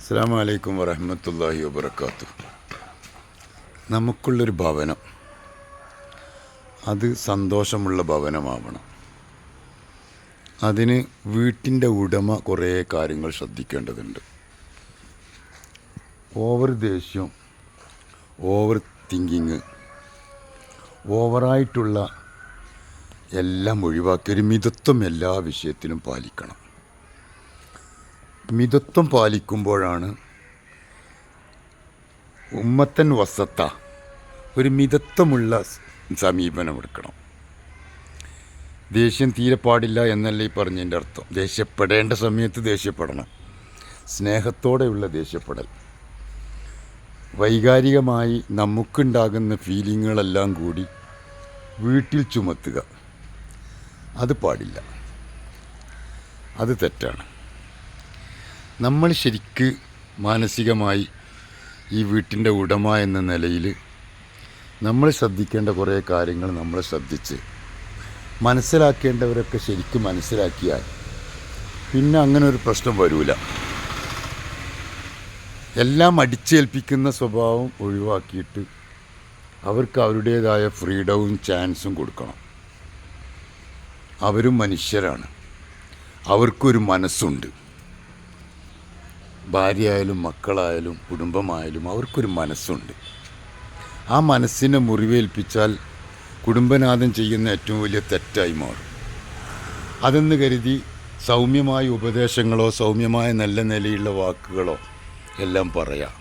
അസ്സലാമു അലൈക്കും വറഹ്മത്തുള്ളാഹി വബറകാതുഹു. നമുക്കുള്ളൊരു ഭവനം അത് സന്തോഷമുള്ള ഭവനമാവണം. അതിന് വീട്ടിൻ്റെ ഉടമ കുറേ കാര്യങ്ങൾ ശ്രദ്ധിക്കേണ്ടതുണ്ട്. ഓവർ ദേഷ്യം, ഓവർ തിങ്കിങ്, ഓവറായിട്ടുള്ള എല്ലാം ഒഴിവാക്കി ഒരു മിതത്വം എല്ലാ വിഷയത്തിലും പാലിക്കണം. മിതത്വം പാലിക്കുമ്പോഴാണ് ഉമ്മത്തൻ വസത്ത, ഒരു മിതത്വമുള്ള സമീപനം എടുക്കണം. ദേഷ്യം തീരെ പാടില്ല എന്നല്ല ഈ പറഞ്ഞതിൻ്റെ അർത്ഥം. ദേഷ്യപ്പെടേണ്ട സമയത്ത് ദേഷ്യപ്പെടണം, സ്നേഹത്തോടെയുള്ള ദേഷ്യപ്പെടൽ. വൈകാരികമായി നമുക്കുണ്ടാകുന്ന ഫീലിങ്ങുകളെല്ലാം കൂടി വീട്ടിൽ ചുമത്തുക, അത് പാടില്ല, അത് തെറ്റാണ്. നമ്മൾ ശരിക്ക് മാനസികമായി ഈ വീട്ടിൻ്റെ ഉടമ എന്ന നിലയിൽ നമ്മൾ ശ്രദ്ധിക്കേണ്ട കുറേ കാര്യങ്ങൾ നമ്മൾ ശ്രദ്ധിച്ച് മനസ്സിലാക്കേണ്ടവരൊക്കെ ശരിക്കും മനസ്സിലാക്കിയാൽ പിന്നെ അങ്ങനെ ഒരു പ്രശ്നം വരില്ല. എല്ലാം അടിച്ചേൽപ്പിക്കുന്ന സ്വഭാവം ഒഴിവാക്കിയിട്ട് അവർക്ക് അവരുടേതായ ഫ്രീഡവും ചാൻസും കൊടുക്കണം. അവരും മനുഷ്യരാണ്, അവർക്കൊരു മനസ്സുണ്ട്. ഭാര്യയായാലും മക്കളായാലും കുടുംബമായാലും അവർക്കൊരു മനസ്സുണ്ട്. ആ മനസ്സിനെ മുറിവേൽപ്പിച്ചാൽ കുടുംബനാഥൻ ചെയ്യുന്ന ഏറ്റവും വലിയ തെറ്റായി മാറും. അതെന്ന് കരുതി സൗമ്യമായ ഉപദേശങ്ങളോ സൗമ്യമായ നല്ല നിലയുള്ള വാക്കുകളോ എല്ലാം പറയാം.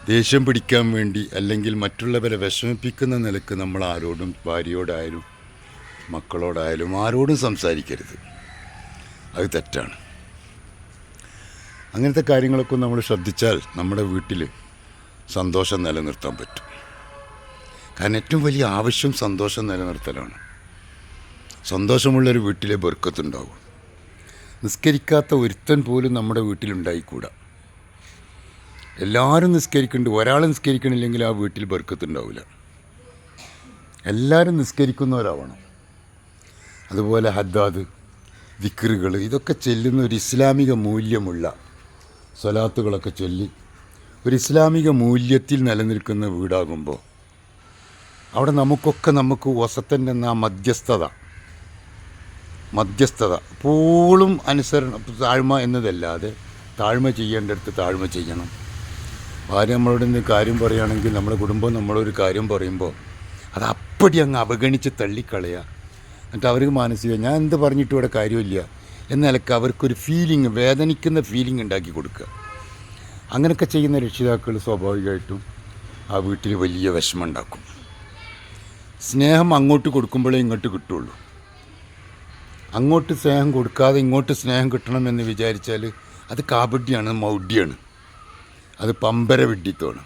ദേഷ്യം പിടിക്കാൻ വേണ്ടി അല്ലെങ്കിൽ മറ്റുള്ളവരെ വിഷമിപ്പിക്കുന്ന നിലക്ക് നമ്മൾ ആരോടും, ഭാര്യയോടായാലും മക്കളോടായാലും ആരോടും സംസാരിക്കരുത്. അത് തെറ്റാണ്. അങ്ങനത്തെ കാര്യങ്ങളൊക്കെ നമ്മൾ ശ്രദ്ധിച്ചാൽ നമ്മുടെ വീട്ടിൽ സന്തോഷം നിലനിർത്താൻ പറ്റും. കാരണം ഏറ്റവും വലിയ ആവശ്യം സന്തോഷം നിലനിർത്തലാണ്. സന്തോഷമുള്ളൊരു വീട്ടിലെ ബർക്കത്തുണ്ടാവും. നിസ്കരിക്കാത്ത ഒരുത്തൻ പോലും നമ്മുടെ വീട്ടിലുണ്ടായിക്കൂടാ. എല്ലാവരും നിസ്കരിക്കുന്നുണ്ട്, ഒരാൾ നിസ്കരിക്കണില്ലെങ്കിൽ ആ വീട്ടിൽ ബർക്കത്തുണ്ടാവില്ല. എല്ലാവരും നിസ്കരിക്കുന്നവരാവണം. അതുപോലെ ഹദ്ദാദ്, ദിക്റുകൾ, ഇതൊക്കെ ചെല്ലുന്ന ഒരു ഇസ്ലാമിക മൂല്യമുള്ള സ്വലാത്തുകളൊക്കെ ചൊല്ലി ഒരു ഇസ്ലാമിക മൂല്യത്തിൽ നിലനിൽക്കുന്ന വീടാകുമ്പോൾ അവിടെ നമുക്ക് വസത്തൻ്റെ എന്ന മധ്യസ്ഥത എപ്പോഴും അനുസരണം, താഴ്മ എന്നതല്ലാതെ താഴ്മ ചെയ്യേണ്ടടുത്ത് താഴ്മ ചെയ്യണം. ഭാര്യ നമ്മളോട് എന്തെങ്കിലും കാര്യം പറയുകയാണെങ്കിൽ നമ്മുടെ കുടുംബം നമ്മളൊരു കാര്യം പറയുമ്പോൾ അത് അപ്പടി അങ്ങ് അവഗണിച്ച് തള്ളിക്കളയുക. എന്നിട്ട് അവർക്ക് മാനസികം, ഞാൻ എന്ത് പറഞ്ഞിട്ട് ഇവിടെ കാര്യമില്ല എന്ന നിലക്ക് അവർക്കൊരു ഫീലിംഗ്, വേദനിക്കുന്ന ഫീലിംഗ് ഉണ്ടാക്കി കൊടുക്കുക. അങ്ങനെയൊക്കെ ചെയ്യുന്ന രക്ഷിതാക്കൾ സ്വാഭാവികമായിട്ടും ആ വീട്ടിൽ വലിയ വിഷമം ഉണ്ടാക്കും. സ്നേഹം അങ്ങോട്ട് കൊടുക്കുമ്പോഴേ ഇങ്ങോട്ട് കിട്ടുള്ളൂ. അങ്ങോട്ട് സ്നേഹം കൊടുക്കാതെ ഇങ്ങോട്ട് സ്നേഹം കിട്ടണമെന്ന് വിചാരിച്ചാൽ അത് കാപട്യാണ്, മൗഢ്യമാണ്, അത് പമ്പര വിഡ്ഢിത്തമാണ്.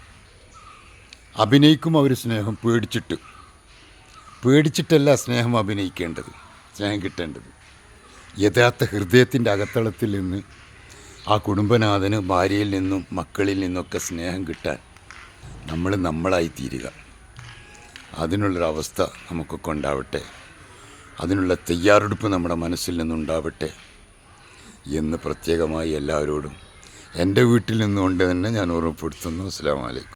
അഭിനയിക്കും അവർ സ്നേഹം പേടിച്ചിട്ടല്ല സ്നേഹം അഭിനയിക്കേണ്ടത്, സ്നേഹം കിട്ടേണ്ടത്. യഥാർത്ഥ ഹൃദയത്തിൻ്റെ അകത്തളത്തിൽ നിന്ന് ആ കുടുംബനാഥന് ഭാര്യയിൽ നിന്നും മക്കളിൽ നിന്നൊക്കെ സ്നേഹം കിട്ടാൻ നമ്മളായി തീരുക. അതിനുള്ളൊരവസ്ഥ നമുക്കൊക്കെ ഉണ്ടാവട്ടെ, അതിനുള്ള തയ്യാറെടുപ്പ് നമ്മുടെ മനസ്സിൽ നിന്നുണ്ടാവട്ടെ എന്ന് പ്രത്യേകമായി എല്ലാവരോടും എൻ്റെ വീട്ടിൽ നിന്നുകൊണ്ട് തന്നെ ഞാൻ ഓർമ്മപ്പെടുത്തുന്നു. അസ്സലാമു അലൈക്കും.